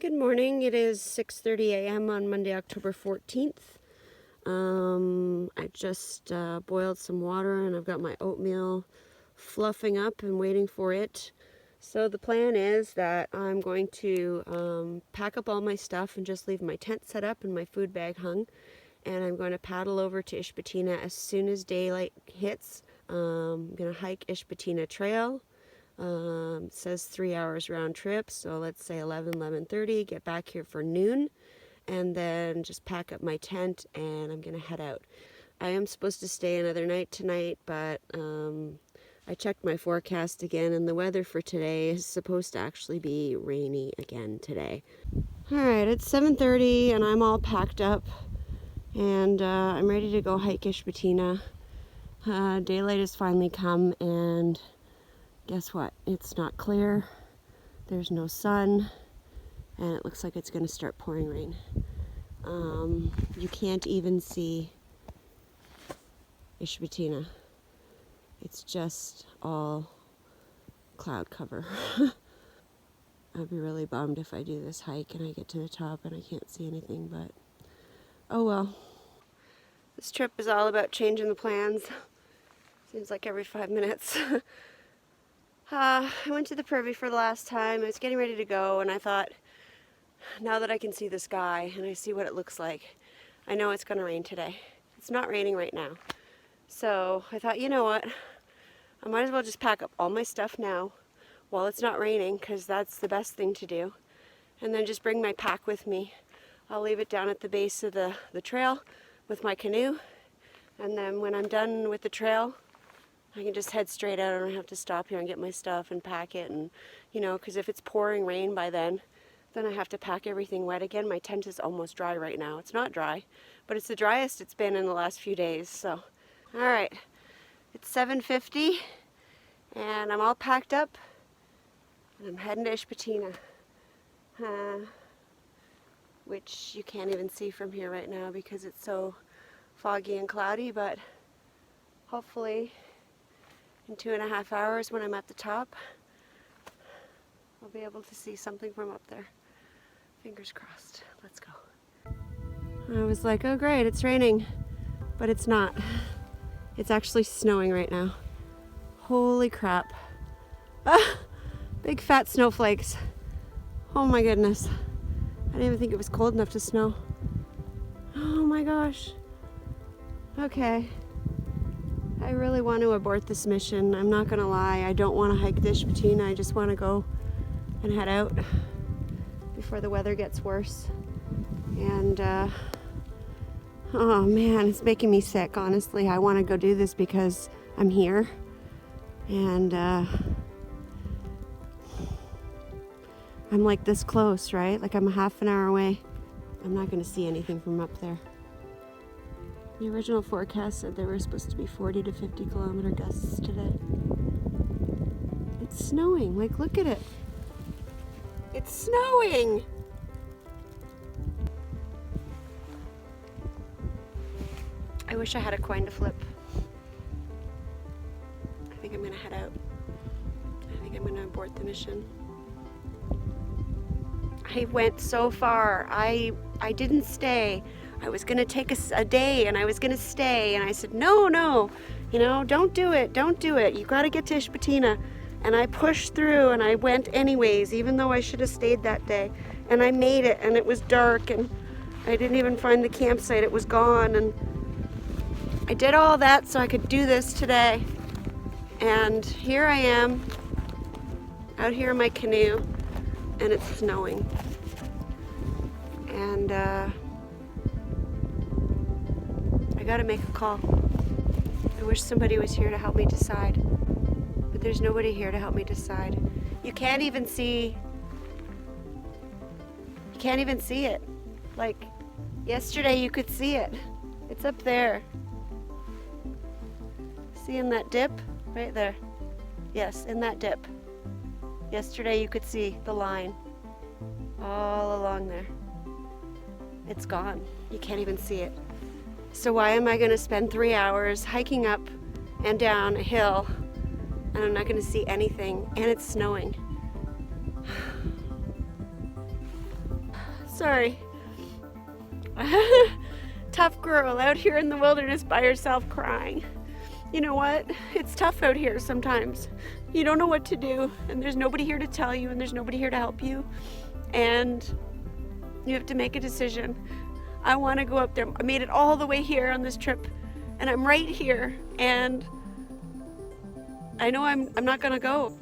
Good morning. It is 6:30 a.m. on Monday, October 14th. I just boiled some water and I've got my oatmeal fluffing up and waiting for it. So the plan is that I'm going to pack up all my stuff and just leave my tent set up and my food bag hung. And I'm going to paddle over to Ishpatina as soon as daylight hits. I'm going to hike Ishpatina Trail. It says 3 hours round trip, so let's say 11:30, get back here for noon, and then just pack up my tent and I'm gonna head out. I am supposed to stay another night tonight, but I checked my forecast again and the weather for today is supposed to actually be rainy again today. Alright, it's 7:30 and I'm all packed up and I'm ready to go hike Ishpatina. Daylight has finally come and guess what? It's not clear, there's no sun, and it looks like it's going to start pouring rain. You can't even see Ishpatina. It's just all cloud cover. I'd be really bummed if I do this hike and I get to the top and I can't see anything, but oh well. This trip is all about changing the plans. Seems like every 5 minutes. I went to the Privy for the last time. I was getting ready to go and I thought, now that I can see the sky and I see what it looks like, I know it's going to rain today. It's not raining right now. So I thought, you know what, I might as well just pack up all my stuff now while it's not raining, because that's the best thing to do. And then just bring my pack with me. I'll leave it down at the base of the trail with my canoe. And then when I'm done with the trail, I can just head straight out. I don't have to stop here and get my stuff and pack it. And, you know, because if it's pouring rain by then I have to pack everything wet again. My tent is almost dry right now. It's not dry, but it's the driest it's been in the last few days. So, all right, it's 7:50 and I'm all packed up and I'm heading to Ishpatina, which you can't even see from here right now because it's so foggy and cloudy, but hopefully in 2.5 hours when I'm at the top, I'll be able to see something from up there. Fingers crossed. Let's go. I was like, oh great, it's raining, but it's not. It's actually snowing right now. Holy crap. Ah, big fat snowflakes. Oh my goodness. I didn't even think it was cold enough to snow. Oh my gosh. Okay. I really want to abort this mission. I'm not gonna lie. I don't want to hike the Ishpatina. I just want to go and head out before the weather gets worse. And oh man, it's making me sick. Honestly, I want to go do this because I'm here, and I'm like this close, right? Like I'm a half an hour away. I'm not going to see anything from up there. The original forecast said there were supposed to be 40 to 50 kilometer gusts today. It's snowing. Like, look at it. It's snowing! I wish I had a coin to flip. I think I'm gonna head out. I think I'm gonna abort the mission. I went so far. I didn't stay. I was gonna take a day and I was gonna stay, and I said, no, you know, don't do it. You gotta get to Ishpatina. And I pushed through and I went anyways, even though I should have stayed that day. And I made it, and it was dark and I didn't even find the campsite. It was gone, and I did all that so I could do this today. And here I am, out here in my canoe, and it's snowing. And I gotta make a call. I wish somebody was here to help me decide. But there's nobody here to help me decide. You can't even see it. Like, yesterday you could see it. It's up there. See in that dip? Right there. Yes, in that dip. Yesterday you could see the line all along there. It's gone. You can't even see it. So why am I going to spend 3 hours hiking up and down a hill and I'm not going to see anything, and it's snowing? Sorry. Tough girl out here in the wilderness by herself crying. You know what? It's tough out here sometimes. You don't know what to do, and there's nobody here to tell you, and there's nobody here to help you, and you have to make a decision. I want to go up there. I made it all the way here on this trip, and I'm right here, and I know I'm not gonna go.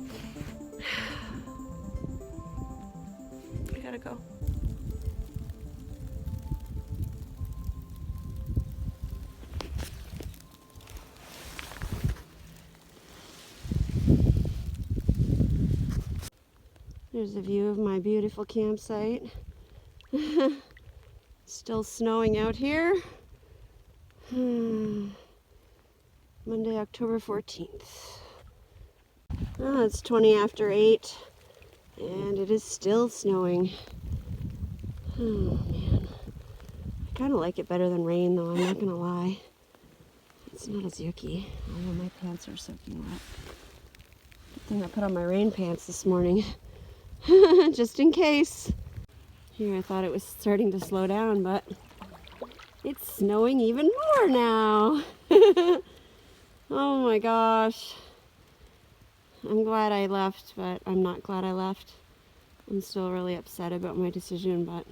I gotta go. There's a view of my beautiful campsite. Still snowing out here. Monday, October 14th. Oh, it's 20 after 8 and it is still snowing. Oh man. I kind of like it better than rain though, I'm not gonna lie. It's not as yucky. Oh, my pants are soaking wet. Good thing I put on my rain pants this morning. Just in case. Here, I thought it was starting to slow down, but it's snowing even more now. Oh my gosh. I'm glad I left, but I'm not glad I left. I'm still really upset about my decision, but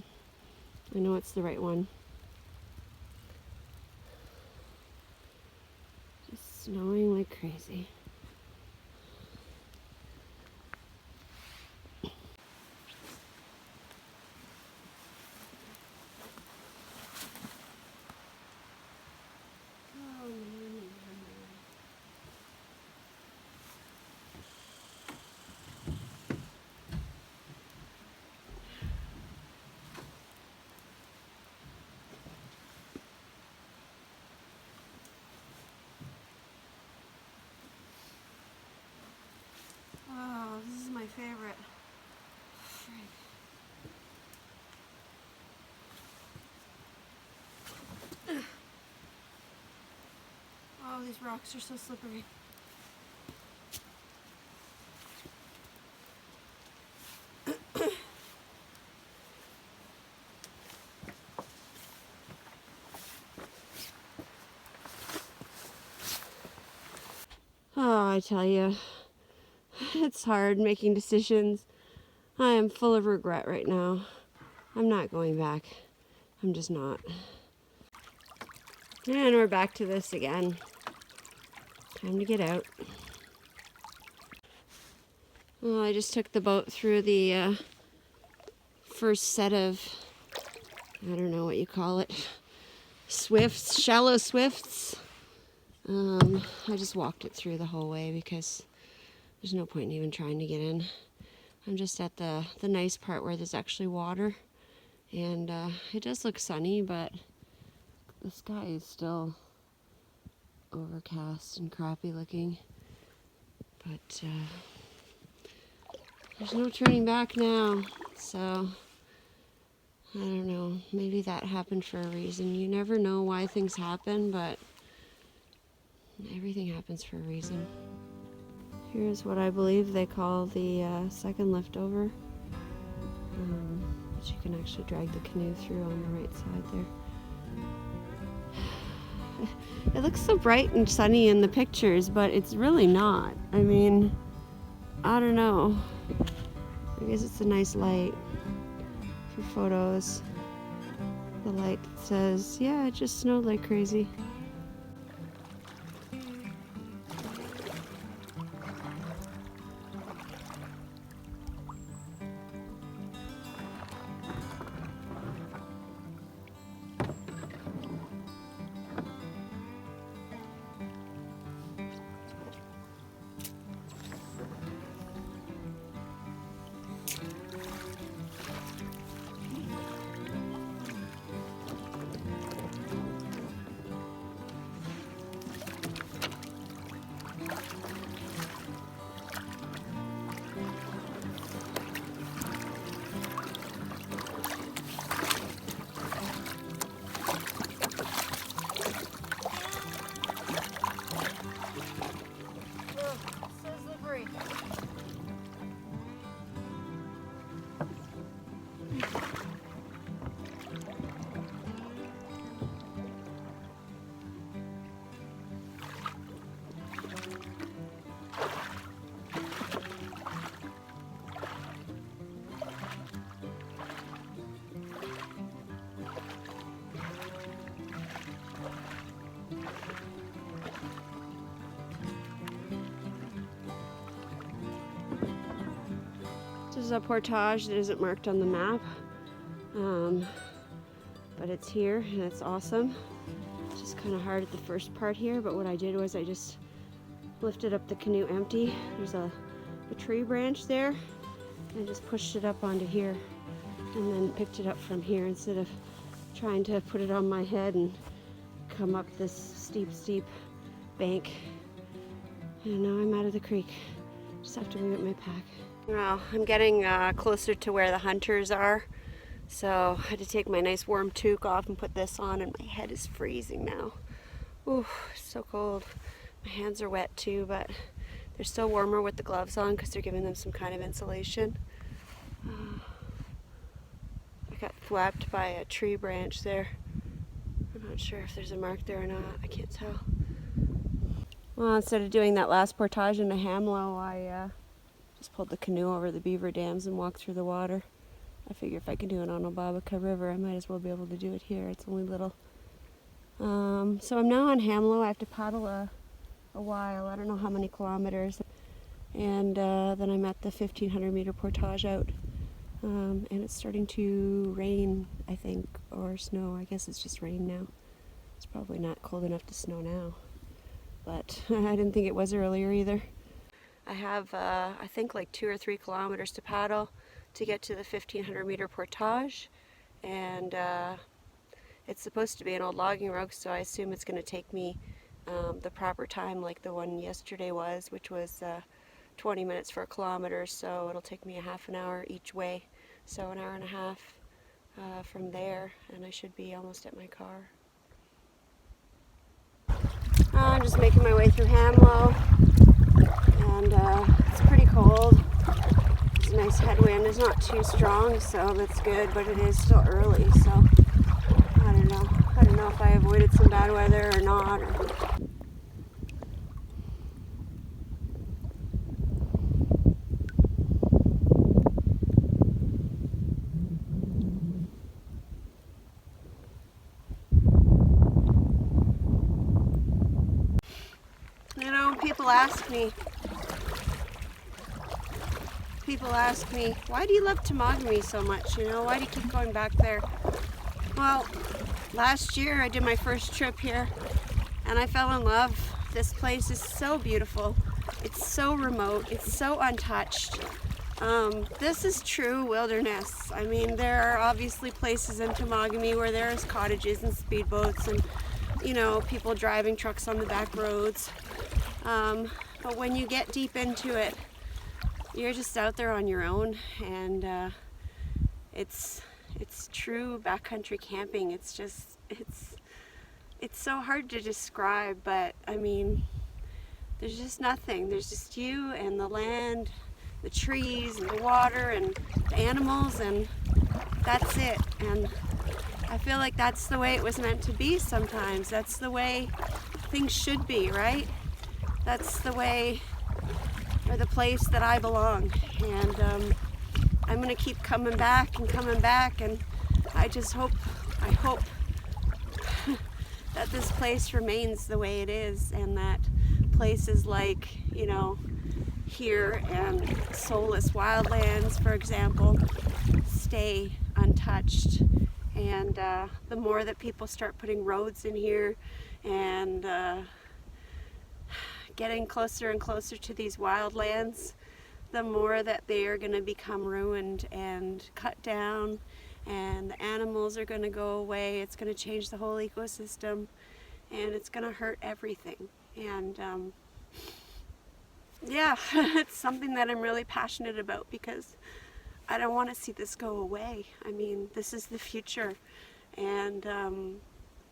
I know it's the right one. Just snowing like crazy. Oh, this is my favorite. Oh, these rocks are so slippery. Oh, I tell you, it's hard making decisions. I am full of regret right now. I'm not going back. I'm just not. And we're back to this again. Time to get out. Well, I just took the boat through the first set of, I don't know what you call it, swifts, shallow swifts. I just walked it through the whole way because there's no point in even trying to get in. I'm just at the nice part where there's actually water, and it does look sunny, but the sky is still overcast and crappy looking. But there's no turning back now, so I don't know. Maybe that happened for a reason. You never know why things happen, but everything happens for a reason. Here's what I believe they call the second liftover. But you can actually drag the canoe through on the right side there. It looks so bright and sunny in the pictures, but it's really not. I mean, I don't know. I guess it's a nice light for photos. The light says, yeah, it just snowed like crazy. is a portage that isn't marked on the map, but it's here and it's awesome. It's just kind of hard at the first part here, but what I did was I just lifted up the canoe empty. There's a tree branch there, and just pushed it up onto here, and then picked it up from here instead of trying to put it on my head and come up this steep bank. And now I'm out of the creek. Just have to go get my pack. Well, I'm getting closer to where the hunters are, so I had to take my nice warm toque off and put this on, and my head is freezing now. Ooh, so cold. My hands are wet too, but they're still warmer with the gloves on because they're giving them some kind of insulation. I got thwapped by a tree branch there. I'm not sure if there's a mark there or not. I can't tell. Well, instead of doing that last portage into Hamlow, I just pulled the canoe over the beaver dams and walked through the water. I figure if I can do it on Obabaka River, I might as well be able to do it here. It's only little. So I'm now on Hamlow. I have to paddle a while. I don't know how many kilometers. And then I'm at the 1,500 meter portage out. And it's starting to rain, I think, or snow. I guess it's just rain now. It's probably not cold enough to snow now. But I didn't think it was earlier either. I have, I think, like 2 or 3 kilometers to paddle to get to the 1,500 meter portage. And it's supposed to be an old logging road, so I assume it's going to take me the proper time like the one yesterday was, which was 20 minutes for a kilometer, so it'll take me a half an hour each way, so an hour and a half from there, and I should be almost at my car. I'm just making my way through Hamlow, and it's pretty cold. It's a nice headwind. It's not too strong, so that's good, but it is still early, so I don't know. I don't know if I avoided some bad weather or not. You know, people ask me, why do you love Temagami so much? You know, why do you keep going back there? Well, last year I did my first trip here and I fell in love. This place is so beautiful. It's so remote. It's so untouched. This is true wilderness. I mean, there are obviously places in Temagami where there's cottages and speedboats and, you know, people driving trucks on the back roads. But when you get deep into it, you're just out there on your own, and it's true backcountry camping. It's so hard to describe, but I mean, there's just nothing. There's just you and the land, the trees and the water and the animals, and that's it. And I feel like that's the way it was meant to be sometimes. That's the way things should be, right? That's the way, or the place that I belong. And I'm gonna keep coming back, and I hope that this place remains the way it is, and that places like, you know, here and Solace Wildlands, for example, stay untouched. And the more that people start putting roads in here and getting closer and closer to these wildlands, the more that they are going to become ruined and cut down, and the animals are going to go away. It's going to change the whole ecosystem, and it's going to hurt everything. And yeah, it's something that I'm really passionate about, because I don't want to see this go away. I mean, this is the future, and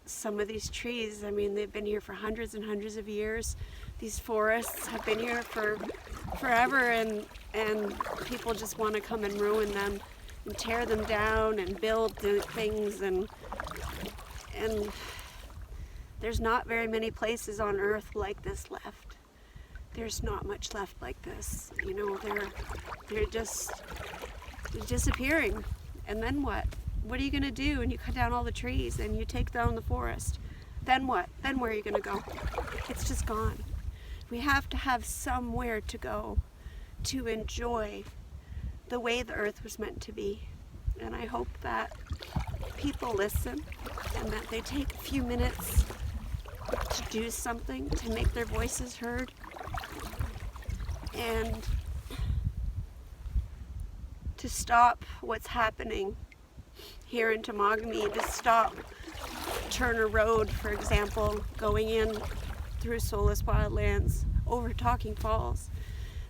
some of these trees, I mean, they've been here for hundreds and hundreds of years. These forests have been here for forever, and people just want to come and ruin them and tear them down and build things, and there's not very many places on earth like this left. There's not much left like this. You know, they're just disappearing. And then what? What are you going to do when you cut down all the trees and you take down the forest? Then what? Then where are you going to go? It's just gone. We have to have somewhere to go to enjoy the way the earth was meant to be. And I hope that people listen and that they take a few minutes to do something to make their voices heard and to stop what's happening here in Temagami, to stop Turner Road, for example, going in through Solace Wildlands over Talking Falls.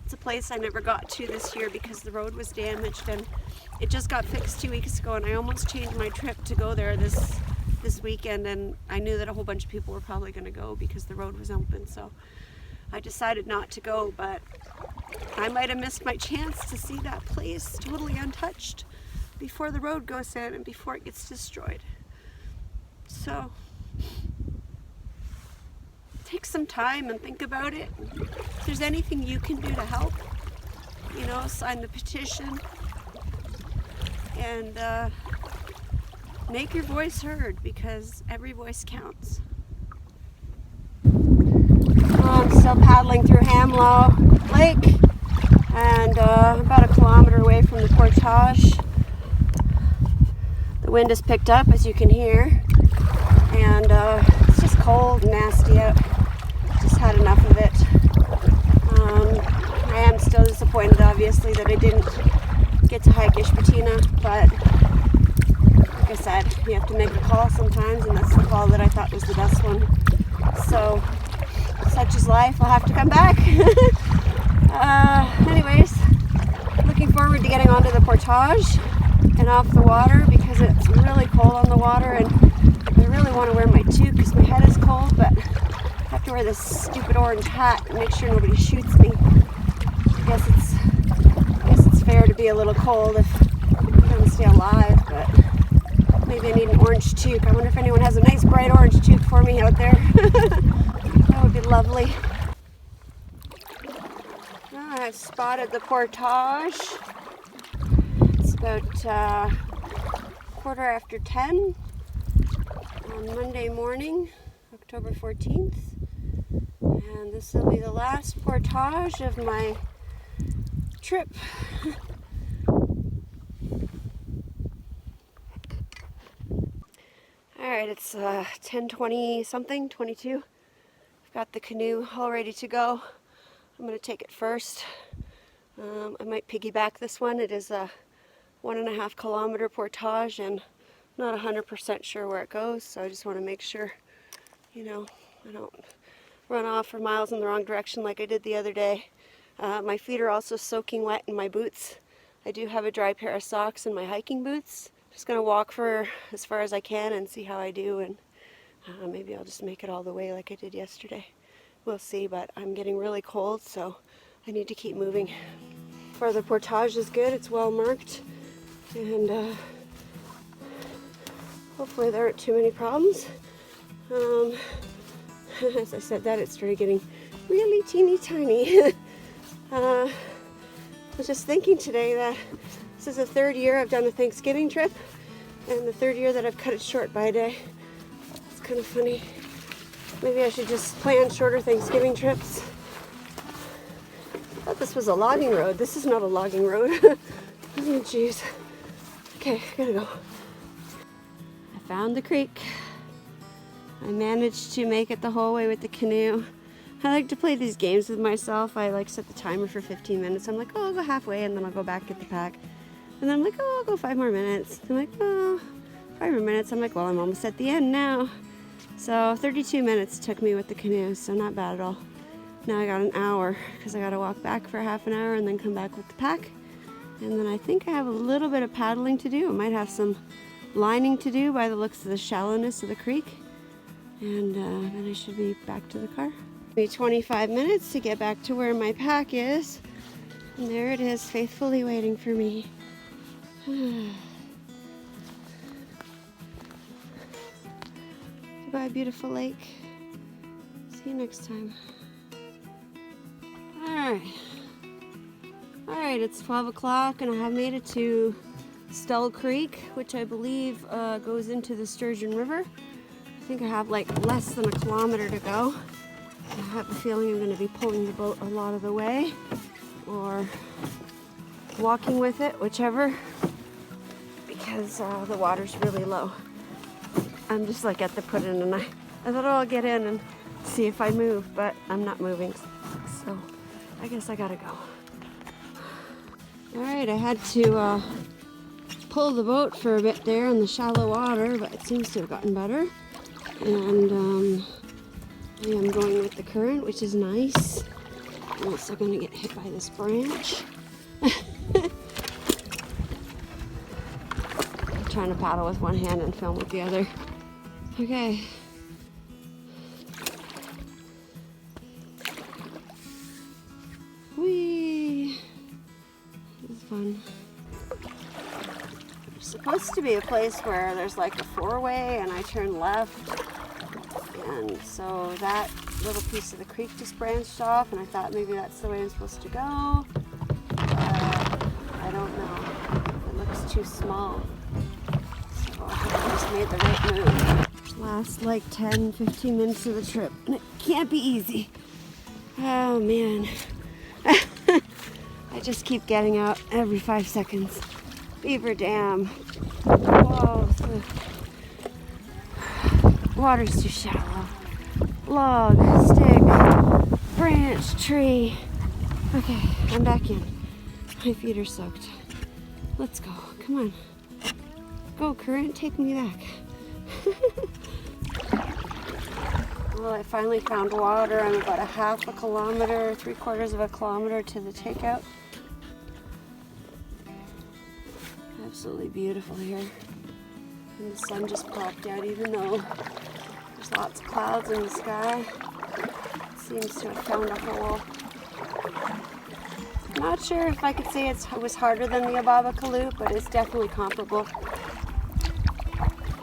It's a place I never got to this year because the road was damaged, and it just got fixed 2 weeks ago, and I almost changed my trip to go there this weekend, and I knew that a whole bunch of people were probably going to go because the road was open, so I decided not to go, but I might have missed my chance to see that place totally untouched before the road goes in and before it gets destroyed. So take some time and think about it. If there's anything you can do to help, you know, sign the petition and make your voice heard, because every voice counts. I'm still paddling through Hamlow Lake, and about 1 kilometer away from the Portage. The wind has picked up, as you can hear, and it's just cold and nasty out. Just had enough of it. I am still disappointed, obviously, that I didn't get to hike Ishpatina, but like I said, you have to make a call sometimes, and that's the call that I thought was the best one. So, such is life. I'll have to come back. Anyways, looking forward to getting onto the Portage and off the water, because it's really cold on the water, and I really want to wear my toque because my head is cold, but I have to wear this stupid orange hat and make sure nobody shoots me. I guess it's fair to be a little cold if I'm going to stay alive, but maybe I need an orange toque. I wonder if anyone has a nice bright orange toque for me out there. That would be lovely. Oh, I've spotted the Portage. It's about 10:15 on Monday morning, October 14th. And this will be the last Portage of my trip. Alright, it's 10:20 something, 22. I've got the canoe all ready to go. I'm going to take it first. I might piggyback this one. It is a 1.5 kilometer portage, and I'm not 100% sure where it goes, so I just want to make sure, you know, I don't run off for miles in the wrong direction like I did the other day. My feet are also soaking wet in my boots. I do have a dry pair of socks in my hiking boots. Just going to walk for as far as I can and see how I do, and maybe I'll just make it all the way like I did yesterday. We'll see, but I'm getting really cold, so I need to keep moving. For the portage is good, it's well marked, and hopefully there aren't too many problems. As I said that, it started getting really teeny tiny. I was just thinking today that this is the 3rd year I've done a Thanksgiving trip, and the 3rd year that I've cut it short by a day. It's kind of funny. Maybe I should just plan shorter Thanksgiving trips. I thought this was a logging road. This is not a logging road. Oh, jeez. Okay, I gotta go. I found the creek. I managed to make it the whole way with the canoe. I like to play these games with myself. I like set the timer for 15 minutes. I'm like, oh, I'll go halfway, and then I'll go back, get the pack. And then I'm like, oh, I'll go 5 more minutes. I'm like, oh, 5 more minutes. I'm like, well, I'm almost at the end now. So 32 minutes took me with the canoe, so not bad at all. Now I got an hour because I got to walk back for half an hour and then come back with the pack. And then I think I have a little bit of paddling to do. I might have some lining to do by the looks of the shallowness of the creek. And then I should be back to the car. Maybe 25 minutes to get back to where my pack is. And there it is, faithfully waiting for me. Goodbye, beautiful lake. See you next time. Alright, it's 12 o'clock and I have made it to Stull Creek, which I believe goes into the Sturgeon River. I think I have like less than 1 kilometer to go. I have a feeling I'm going to be pulling the boat a lot of the way, or walking with it, whichever, because the water's really low. I'm just like at the put in, and I thought, oh, I'll get in and see if I move, but I'm not moving, so I guess I gotta go. Alright, I had to pull the boat for a bit there in the shallow water, but it seems to have gotten better. And I am going with the current, which is nice. I'm also going to get hit by this branch. I'm trying to paddle with one hand and film with the other. Okay. Whee! This is fun. There's supposed to be a place where there's like a four-way and I turn left. And so that little piece of the creek just branched off, and I thought maybe that's the way I'm supposed to go. I don't know. It looks too small. So I think I just made the right move. Last like 10-15 minutes of the trip, and it can't be easy. Oh man. I just keep getting out every 5 seconds. Beaver Dam. Whoa. Water's too shallow. Log, stick, branch, tree. Okay, I'm back in. My feet are soaked. Let's go. Come on. Go, current, take me back. Well, I finally found water. I'm about a half a kilometer, 3/4 of a kilometer to the takeout. Absolutely beautiful here. And the sun just popped out, even though there's lots of clouds in the sky. It seems to have found a hole. Not sure if I could say it was harder than the Ababa-Kaloo, but it's definitely comparable.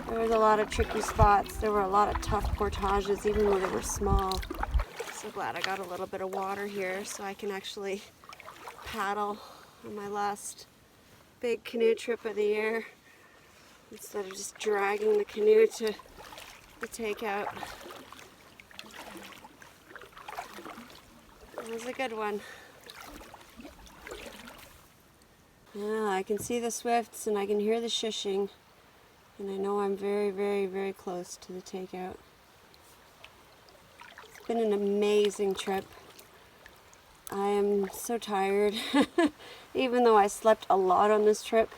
There was a lot of tricky spots. There were a lot of tough portages, even though they were small. So glad I got a little bit of water here so I can actually paddle on my last big canoe trip of the year, instead of just dragging the canoe to the takeout. It was a good one. Yeah, I can see the swifts and I can hear the shushing, and I know I'm very, very, very close to the takeout. It's been an amazing trip. I am so tired, even though I slept a lot on this trip.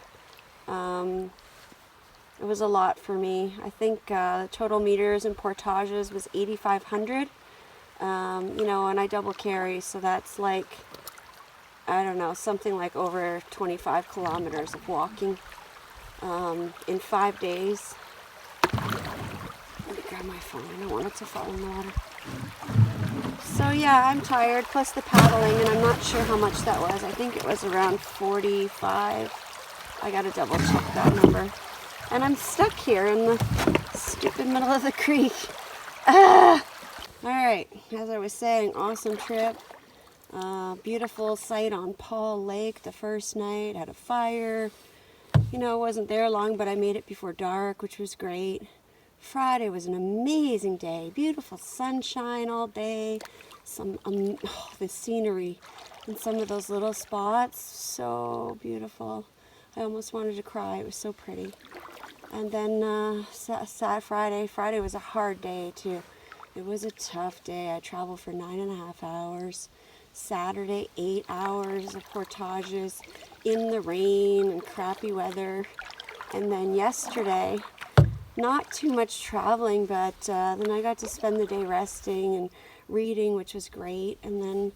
It was a lot for me. I think the total meters and portages was 8,500. You know, and I double carry, so that's like, I don't know, something like over 25 kilometers of walking in 5 days. Let me grab my phone. I don't want it to fall in the water. So yeah, I'm tired, plus the paddling, and I'm not sure how much that was. I think it was around 45. I gotta double check that number. And I'm stuck here in the stupid middle of the creek. Ah! Alright, as I was saying, awesome trip. Beautiful sight on Paul Lake the first night. Had a fire. You know, I wasn't there long, but I made it before dark, which was great. Friday was an amazing day. Beautiful sunshine all day. The scenery in some of those little spots, so beautiful. I almost wanted to cry. It was so pretty. And then Friday was a hard day too. It was a tough day. I traveled for 9.5 hours. Saturday, 8 hours of portages in the rain and crappy weather. And then yesterday, not too much traveling, but then I got to spend the day resting and reading, which was great. And then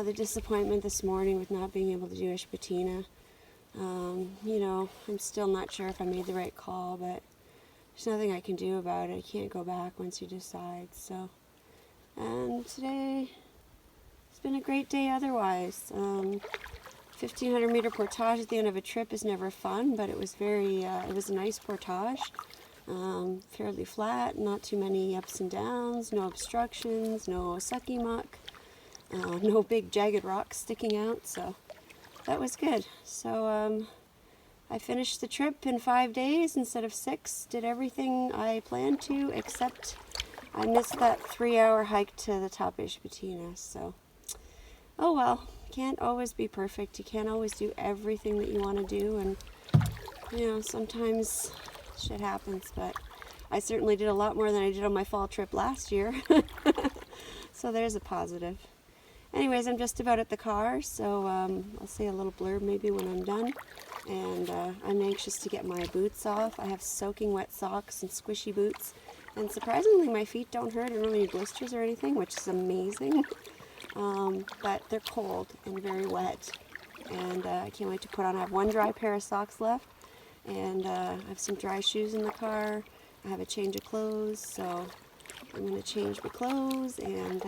the disappointment this morning with not being able to do Ishpatina. You know, I'm still not sure if I made the right call, but there's nothing I can do about it. I can't go back once you decide. So, and today it's been a great day otherwise. 1,500 meter portage at the end of a trip is never fun, but it was it was a nice portage. Fairly flat, not too many ups and downs, no obstructions, no sucky muck, no big jagged rocks sticking out, so that was good. So I finished the trip in 5 days instead of 6, did everything I planned to, except I missed that 3-hour hike to the top of Ishpatina, so oh well, can't always be perfect. You can't always do everything that you want to do, and you know, sometimes shit happens, but I certainly did a lot more than I did on my fall trip last year. So there's a positive. Anyways, I'm just about at the car, so I'll say a little blurb maybe when I'm done. And I'm anxious to get my boots off. I have soaking wet socks and squishy boots. And surprisingly, my feet don't hurt. I don't have any blisters or anything, which is amazing. But they're cold and very wet. And I can't wait to put on. I have one dry pair of socks left. And I have some dry shoes in the car. I have a change of clothes, so I'm going to change my clothes and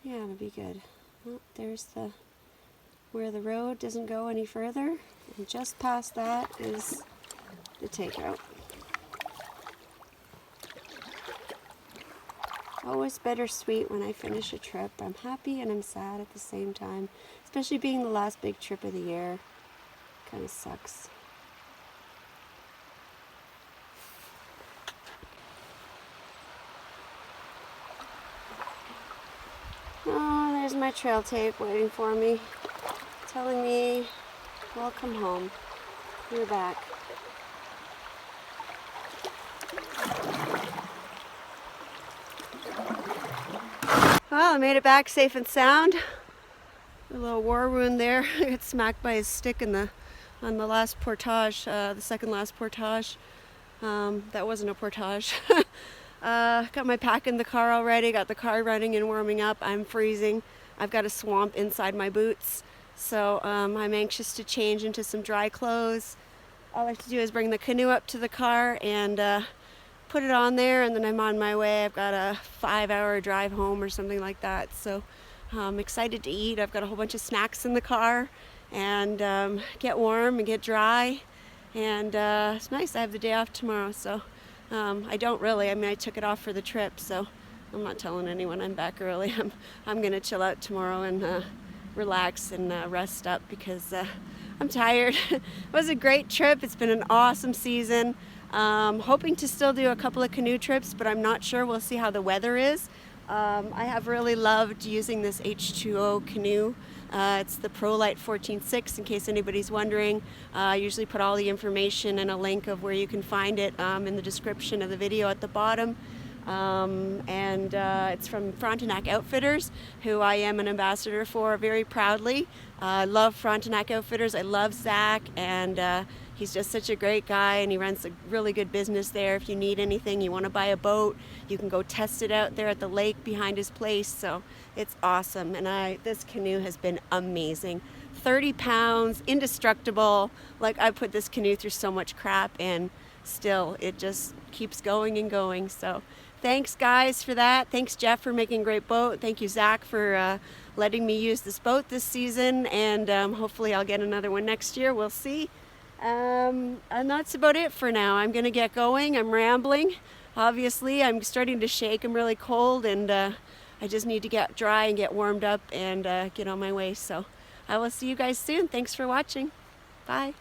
yeah, it'll be good. Oh, there's where the road doesn't go any further, and just past that is the takeout. Always bittersweet when I finish a trip. I'm happy and I'm sad at the same time, especially being the last big trip of the year. Kind of sucks. Oh, there's my trail tape waiting for me, telling me, welcome home, you're back. Well, I made it back safe and sound. A little war wound there. I got smacked by his stick on the last portage, the second last portage. That wasn't a portage. Got my pack in the car already, got the car running and warming up. I'm freezing. I've got a swamp inside my boots, so I'm anxious to change into some dry clothes. All I have to do is bring the canoe up to the car and put it on there, and then I'm on my way. I've got a 5-hour drive home or something like that, so I'm excited to eat. I've got a whole bunch of snacks in the car, and get warm and get dry, and it's nice. I have the day off tomorrow, so I don't really. I mean, I took it off for the trip, so I'm not telling anyone I'm back early. I'm gonna chill out tomorrow and relax and rest up because I'm tired. It was a great trip. It's been an awesome season. Hoping to still do a couple of canoe trips, but I'm not sure. We'll see how the weather is. I have really loved using this H2O canoe. It's the ProLite 14.6, in case anybody's wondering. I usually put all the information and a link of where you can find it in the description of the video at the bottom. It's from Frontenac Outfitters, who I am an ambassador for very proudly. I love Frontenac Outfitters. I love Zach, and he's just such a great guy, and he runs a really good business there. If you need anything, you want to buy a boat, you can go test it out there at the lake behind his place. So it's awesome, and this canoe has been amazing. 30 pounds, indestructible. Like, I put this canoe through so much crap, and still it just keeps going and going. So thanks guys for that. Thanks Jeff for making a great boat. Thank you Zach for letting me use this boat this season, and hopefully I'll get another one next year. We'll see. And that's about it for now. I'm gonna get going. I'm rambling. Obviously I'm starting to shake. I'm really cold, and I just need to get dry and get warmed up and get on my way. So I will see you guys soon. Thanks for watching. Bye.